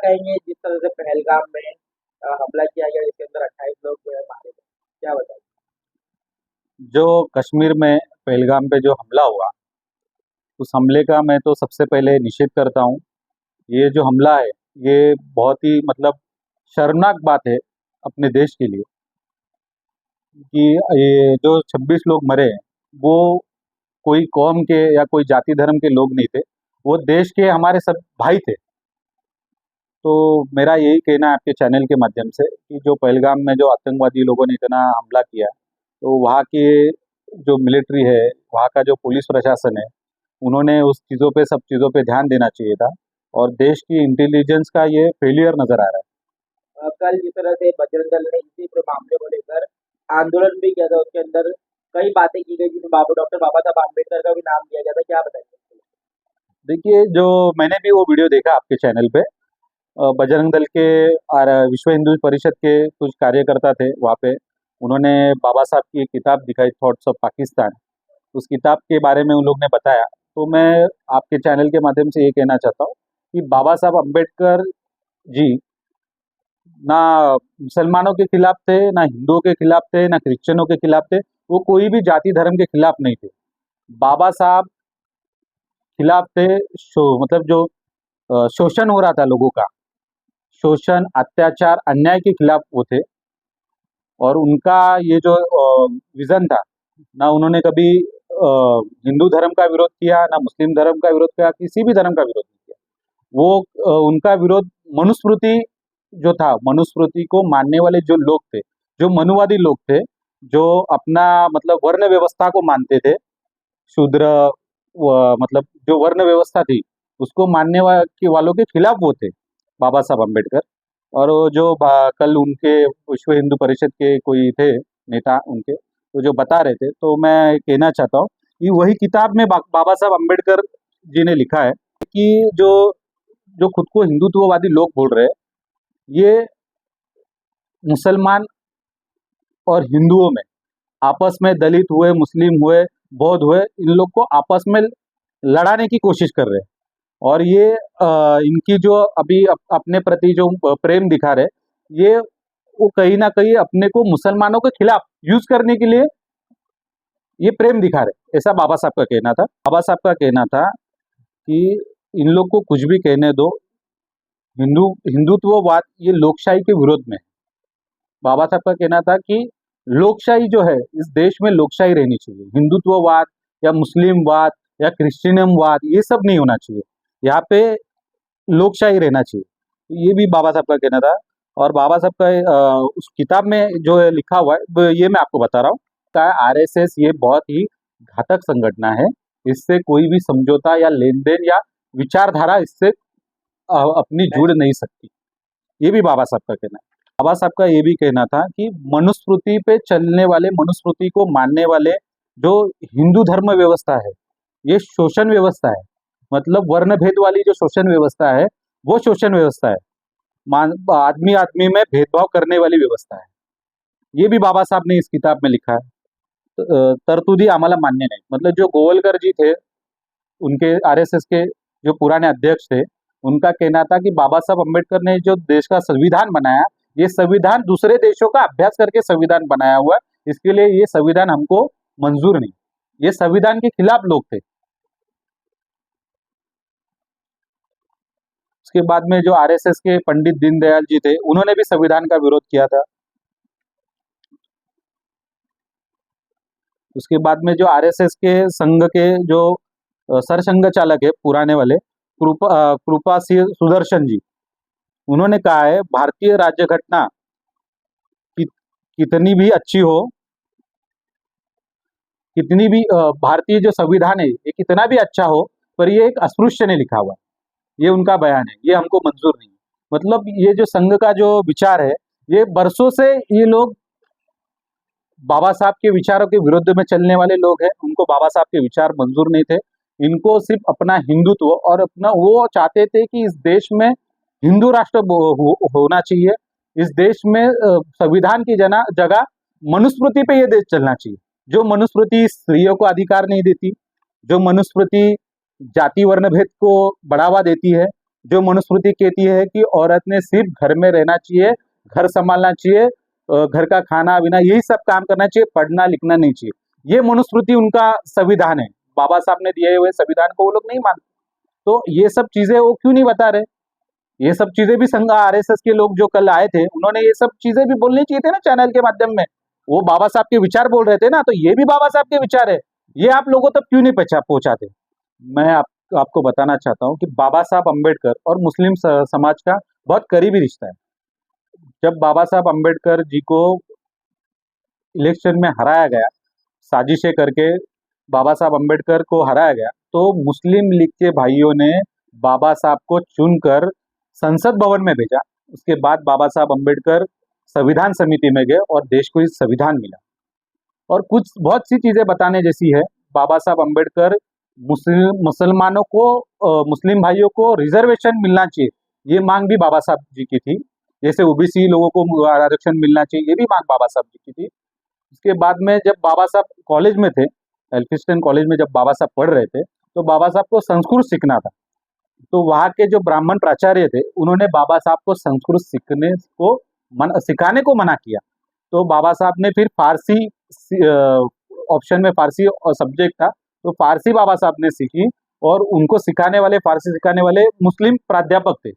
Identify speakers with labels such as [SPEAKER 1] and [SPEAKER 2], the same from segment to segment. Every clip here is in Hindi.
[SPEAKER 1] कहेंगे जिस तरह से पहलगाम में हमला किया गया जिसके अंदर 28 लोग जो है मारे गए, क्या बताएंगे?
[SPEAKER 2] जो कश्मीर में पहलगाम पे जो हमला हुआ, उस हमले का मैं तो सबसे पहले निषेध करता हूँ। ये जो हमला है, ये बहुत ही मतलब शर्मनाक बात है अपने देश के लिए कि ये जो 26 लोग मरे हैं, वो कोई कौम के या कोई जाति धर्म के लोग नहीं थे, वो देश के हमारे सब भाई थे। तो मेरा यही कहना है आपके चैनल के माध्यम से कि जो पहलगाम में जो आतंकवादी लोगों ने इतना हमला किया, तो वहाँ के जो मिलिट्री है, वहाँ का जो पुलिस प्रशासन है, उन्होंने उस चीज़ों पे सब चीज़ों पे ध्यान देना चाहिए था। और देश की इंटेलिजेंस का ये फेलियर नज़र आ रहा है।
[SPEAKER 1] कल जिस तरह से बजरंग दल ने इसी पूरे मामले को लेकर आंदोलन भी किया था, उसके अंदर कई बातें की गई जिसमें बाबू डॉक्टर बाबा साहब आम्बेडकर का भी नाम लिया गया था, क्या बताएंगे?
[SPEAKER 2] देखिए, जो मैंने भी वो वीडियो देखा आपके चैनल पे, बजरंग दल के और विश्व हिंदू परिषद के कुछ कार्यकर्ता थे वहाँ पे। उन्होंने बाबा साहब की एक किताब दिखाई, थॉट्स ऑफ पाकिस्तान। उस किताब के बारे में उन लोग ने बताया। तो मैं आपके चैनल के माध्यम से ये कहना चाहता हूँ कि बाबा साहब अम्बेडकर जी ना मुसलमानों के खिलाफ थे, ना हिंदुओं के खिलाफ थे, ना क्रिश्चियनों के खिलाफ थे। वो कोई भी जाति धर्म के खिलाफ नहीं थे। बाबा साहब खिलाफ थे मतलब जो शोषण हो रहा था लोगों का, शोषण, अत्याचार, अन्याय के खिलाफ वो थे। और उनका ये जो विजन था, ना उन्होंने कभी हिंदू धर्म का विरोध किया, ना मुस्लिम धर्म का विरोध किया, किसी भी धर्म का विरोध नहीं किया। वो उनका विरोध मनुस्मृति जो था, मनुस्मृति को मानने वाले जो लोग थे, जो मनुवादी लोग थे, जो अपना मतलब वर्ण व्यवस्था को मानते थे, शूद्र मतलब जो वर्ण व्यवस्था थी उसको मानने के वालों के खिलाफ वो थे बाबा साहब अम्बेडकर। और वो जो कल उनके विश्व हिंदू परिषद के कोई थे नेता उनके, तो जो बता रहे थे, तो मैं कहना चाहता हूँ कि वही किताब में बाबा साहब अम्बेडकर जी ने लिखा है कि जो जो खुद को हिंदुत्ववादी लोग बोल रहे हैं, ये मुसलमान और हिंदुओं में आपस में, दलित हुए, मुस्लिम हुए, बौद्ध हुए, इन लोग को आपस में लड़ाने की कोशिश कर रहे हैं। और ये इनकी जो अभी अपने प्रति जो प्रेम दिखा रहे, ये वो कहीं ना कहीं अपने को मुसलमानों के खिलाफ यूज करने के लिए ये प्रेम दिखा रहे, ऐसा बाबा साहब का कहना था। बाबा साहब का कहना था कि इन लोग को कुछ भी कहने दो, हिंदुत्ववाद ये लोकशाही के विरोध में है। बाबा साहब का कहना था कि लोकशाही जो है, इस देश में लोकशाही रहनी चाहिए। हिंदुत्ववाद या मुस्लिमवाद या क्रिश्चियनवाद ये सब नहीं होना चाहिए। यहाँ पे लोकशाही रहना चाहिए। तो ये भी बाबा साहब का कहना था। और बाबा साहब का उस किताब में जो है लिखा हुआ है, ये मैं आपको बता रहा हूँ। आरएसएस ये बहुत ही घातक संगठन है। इससे कोई भी समझौता या लेन देन या विचारधारा इससे अपनी जुड़ नहीं सकती। ये भी बाबा साहब का कहना है। बाबा साहब का ये भी कहना था कि मनुस्मृति पे चलने वाले, मनुस्मृति को मानने वाले जो हिंदू धर्म व्यवस्था है, ये शोषण व्यवस्था है। मतलब वर्ण भेद वाली जो शोषण व्यवस्था है, वो शोषण व्यवस्था है। आदमी आदमी में भेदभाव करने वाली व्यवस्था है। ये भी बाबा साहब ने इस किताब में लिखा है। तरतूदी आम्हाला मान्य नहीं। मतलब जो गोवलकर जी थे, उनके आरएसएस के जो पुराने अध्यक्ष थे, उनका कहना था कि बाबा साहब अम्बेडकर ने जो देश का संविधान बनाया, ये संविधान दूसरे देशों का अभ्यास करके संविधान बनाया हुआ है, इसके लिए ये संविधान हमको मंजूर नहीं। ये संविधान के खिलाफ लोग थे। उसके बाद में जो आरएसएस के पंडित दीनदयाल जी थे, उन्होंने भी संविधान का विरोध किया था। उसके बाद में जो आरएसएस के संघ के जो सरसंघ चालक है पुराने वाले, कृपा सिंह सुदर्शन जी, उन्होंने कहा है भारतीय राज्य घटना कितनी भी अच्छी हो, कितनी भी भारतीय जो संविधान है ये कितना भी अच्छा हो, पर ये एक अस्पृश्य ने लिखा हुआ है। ये उनका बयान है, ये हमको मंजूर नहीं। मतलब ये जो संघ का जो विचार है, ये बरसों से ये लोग बाबा साहब के विचारों के विरुद्ध में चलने वाले लोग हैं। उनको बाबा साहब के विचार मंजूर नहीं थे। इनको सिर्फ अपना हिंदुत्व और अपना, वो चाहते थे कि इस देश में हिंदू राष्ट्र होना चाहिए। इस देश में संविधान की जगह मनुस्मृति पे ये देश चलना चाहिए। जो मनुस्मृति स्त्रियों को अधिकार नहीं देती, जो मनुस्मृति जाति वर्ण भेद को बढ़ावा देती है, जो मनुस्मृति कहती है कि औरत ने सिर्फ घर में रहना चाहिए, घर संभालना चाहिए, घर का खाना पीना यही सब काम करना चाहिए, पढ़ना लिखना नहीं चाहिए। ये मनुस्मृति उनका संविधान है, बाबा साहब ने दिए हुए संविधान को वो लोग नहीं मानते। तो ये सब चीजें वो क्यों नहीं बता रहे? ये सब चीजें भी संघ आरएसएस के लोग जो कल आए थे, उन्होंने ये सब चीजें भी बोलनी चाहिए थे ना चैनल के माध्यम में। वो बाबा साहब के विचार बोल रहे थे ना, तो ये भी बाबा साहब के विचार है, ये आप लोगों तक क्यों नहीं पहुंचाते? मैं आपको बताना चाहता हूँ कि बाबा साहब अम्बेडकर और मुस्लिम समाज का बहुत करीबी रिश्ता है। जब बाबा साहब अम्बेडकर जी को इलेक्शन में हराया गया, साजिशें करके बाबा साहब अम्बेडकर को हराया गया, तो मुस्लिम लीग के भाइयों ने बाबा साहब को चुनकर संसद भवन में भेजा। उसके बाद बाबा साहब अम्बेडकर संविधान समिति में गए और देश को इस संविधान मिला। और कुछ बहुत सी चीजें बताने जैसी है। बाबा साहब अम्बेडकर मुसलमानों को, मुस्लिम भाइयों को रिजर्वेशन मिलना चाहिए, ये मांग भी बाबा साहब जी की थी। जैसे ओबीसी लोगों को आरक्षण मिलना चाहिए, ये भी मांग बाबा साहब जी की थी। उसके बाद में जब बाबा साहब कॉलेज में थे, एल्फिस्टन कॉलेज में जब बाबा साहब पढ़ रहे थे, तो बाबा साहब को संस्कृत सीखना था। तो वहाँ के जो ब्राह्मण प्राचार्य थे, उन्होंने बाबा साहब को संस्कृत सिखाने को मना किया। तो बाबा साहब ने फिर फारसी, ऑप्शन में फारसी सब्जेक्ट था, तो फारसी बाबा साहब ने सीखी। और उनको फारसी सिखाने वाले मुस्लिम प्राध्यापक थे।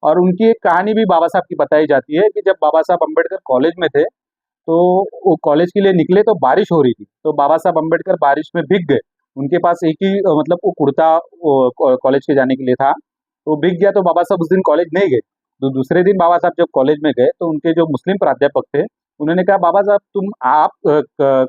[SPEAKER 2] और उनकी एक कहानी भी बाबा साहब की बताई जाती है कि जब बाबा साहब अम्बेडकर कॉलेज में थे, तो वो कॉलेज के लिए निकले तो बारिश हो रही थी, तो बाबा साहब अम्बेडकर बारिश में भीग गए। उनके पास एक ही मतलब वो कुर्ता कॉलेज के जाने के लिए था, तो भीग गया। तो बाबा साहब उस दिन कॉलेज नहीं गए। तो दूसरे दिन बाबा साहब जब कॉलेज में गए, तो उनके जो मुस्लिम प्राध्यापक थे, उन्होंने कहा, बाबा साहब आप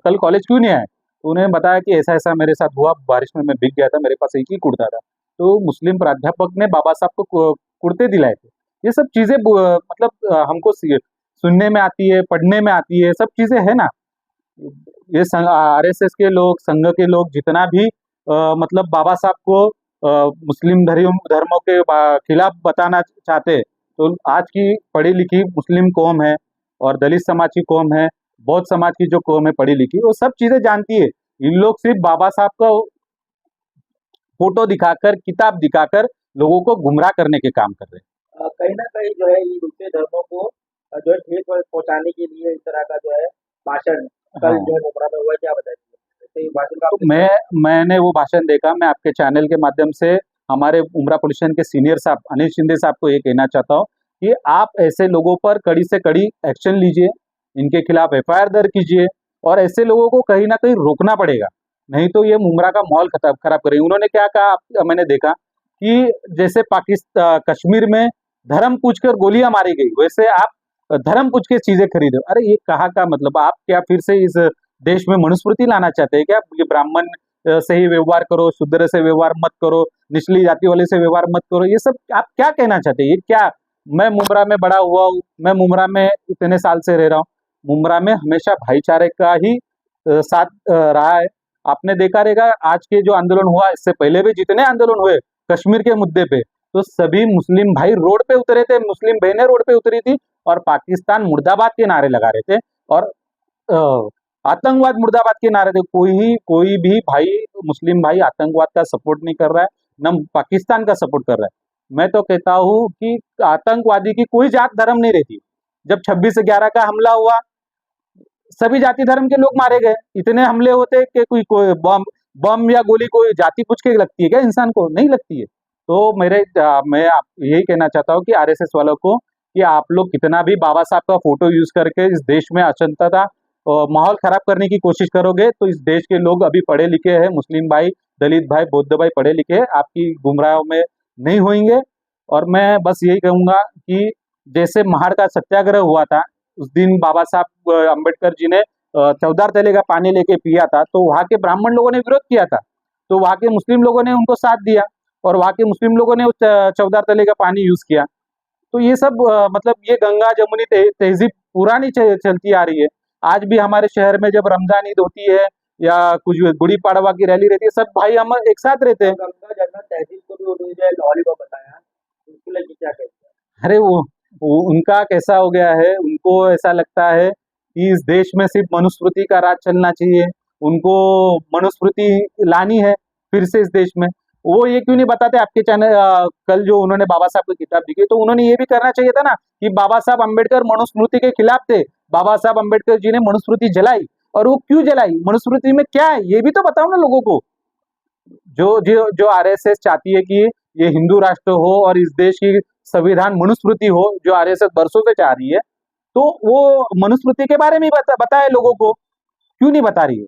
[SPEAKER 2] कल कॉलेज क्यों नहीं आए? तो उन्होंने बताया कि ऐसा ऐसा मेरे साथ हुआ, बारिश में मैं भीग गया था, मेरे पास एक ही कुर्ता था। तो मुस्लिम प्राध्यापक ने बाबा साहब को कुर्ते दिलाए थे। ये सब चीजें मतलब हमको सुनने में आती है, पढ़ने में आती है, सब चीजें है ना। ये आरएसएस के लोग, संघ के लोग जितना भी मतलब बाबा साहब को मुस्लिम धर्मों के खिलाफ बताना चाहते, तो आज की पढ़ी लिखी मुस्लिम कौम है और दलित समाज की कौम है, बौद्ध समाज की जो कौम है पढ़ी लिखी, वो सब चीजें जानती है। इन लोग सिर्फ बाबा साहब का फोटो दिखाकर, किताब दिखाकर लोगों को गुमराह करने के काम कर रहे हैं।
[SPEAKER 1] कहीं ना कहीं जो है ये दूसरे धर्मों को जो है ठेस पहुंचाने के लिए इस तरह का जो है भाषण कल
[SPEAKER 2] हाँ।
[SPEAKER 1] जो है मुमरा में हुआ, क्या बताएंगे? तो ये भाषण का
[SPEAKER 2] तो
[SPEAKER 1] आपने
[SPEAKER 2] मैंने वो भाषण देखा। मैं आपके चैनल के माध्यम से हमारे उमरा पुलिस स्टेशन के सीनियर साहब अनिल शिंदे साहब को ये कहना चाहता हूँ कि आप ऐसे लोगों पर कड़ी से कड़ी एक्शन लीजिए, इनके खिलाफ एफआईआर दर्ज कीजिए, और ऐसे लोगों को कहीं ना कहीं रोकना पड़ेगा, नहीं तो ये मुमरा का माहौल खराब करेंगे। उन्होंने क्या कहा, मैंने देखा कि जैसे पाकिस्तान कश्मीर में धर्म पूछकर गोलियां मारी गई, वैसे आप धर्म पूछ के चीजें खरीदो। अरे ये कहा का मतलब, आप क्या फिर से इस देश में मनुस्मृति लाना चाहते हैं क्या? कि ब्राह्मण से ही व्यवहार करो, शूद्र से व्यवहार मत करो, निचली जाति वाले से व्यवहार मत करो, ये सब आप क्या कहना चाहते हैं? ये क्या? मैं मुमरा में बड़ा हुआ हूँ, मैं मुमरा में इतने साल से रह रहा हूँ। मुमरा में हमेशा भाईचारे का ही साथ रहा है। आपने देखा रहेगा, आज के जो आंदोलन हुआ, इससे पहले भी जितने आंदोलन हुए कश्मीर के मुद्दे पे, तो सभी मुस्लिम भाई रोड पे उतरे थे, मुस्लिम बहनें रोड पे उतरी थी और पाकिस्तान मुर्दाबाद के नारे लगा रहे थे और आतंकवाद मुर्दाबाद के नारे थे। कोई भी भाई, मुस्लिम भाई आतंकवाद का सपोर्ट नहीं कर रहा है, न पाकिस्तान का सपोर्ट कर रहा है। मैं तो कहता हूँ कि आतंकवादी की कोई जात धर्म नहीं रहती। जब 26/11 का हमला हुआ, सभी जाति धर्म के लोग मारे गए। इतने हमले होते कि कोई बम या गोली कोई जाति पूछ के लगती है क्या इंसान को? नहीं लगती है। तो मैं यही कहना चाहता हूँ कि आरएसएस वालों को, कि आप लोग कितना भी बाबा साहब का फोटो यूज करके इस देश में अशांतता माहौल खराब करने की कोशिश करोगे, तो इस देश के लोग अभी पढ़े लिखे हैं, मुस्लिम भाई, दलित भाई, बौद्ध भाई पढ़े लिखे हैं, आपकी गुमराहों में नहीं होंगे। और मैं बस यही कहूंगा कि जैसे महाड़ का सत्याग्रह हुआ था, उस दिन बाबा साहब अम्बेडकर जी ने चौदार तले का पानी लेके पिया था, तो वहाँ के ब्राह्मण लोगों ने विरोध किया था, तो वहाँ के मुस्लिम लोगों ने उनको साथ दिया और वहाँ के मुस्लिम लोगों ने चौदार तले का पानी यूज किया। तो ये सब मतलब ये गंगा जमुनी तहजीब पुरानी चलती आ रही है। आज भी हमारे शहर में जब रमजान ईद होती है या कुछ गुड़ी पाड़वा की रैली रहती है, सब भाई हम एक साथ रहते हैं।
[SPEAKER 1] गंगा जमुना तहजीब को भी उन्होंने जो है लॉलीपॉप बताया, उसको लेके क्या कहते हैं?
[SPEAKER 2] अरे वो उनका कैसा हो गया है, उनको ऐसा लगता है कि इस देश में सिर्फ मनुस्मृति का राज चलना चाहिए, उनको मनुस्मृति लानी है फिर से इस देश में। वो ये क्यों नहीं बताते आपके चैनल? कल जो उन्होंने बाबा साहब की किताब लिखी, तो उन्होंने ये भी करना चाहिए था ना कि बाबा साहब अम्बेडकर मनुस्मृति के खिलाफ थे, बाबा साहब अम्बेडकर जी ने मनुस्मृति जलाई, और वो क्यों जलाई, मनुस्मृति में क्या है ये भी तो बताओ ना लोगों को। जो जो जो आरएसएस चाहती है कि ये हिंदू राष्ट्र हो और इस देश की संविधान मनुस्मृति हो, जो आरएसएस बरसों से चाह रही है, तो वो मनुस्मृति के बारे में बताए लोगों को, क्यों नहीं बता रही है?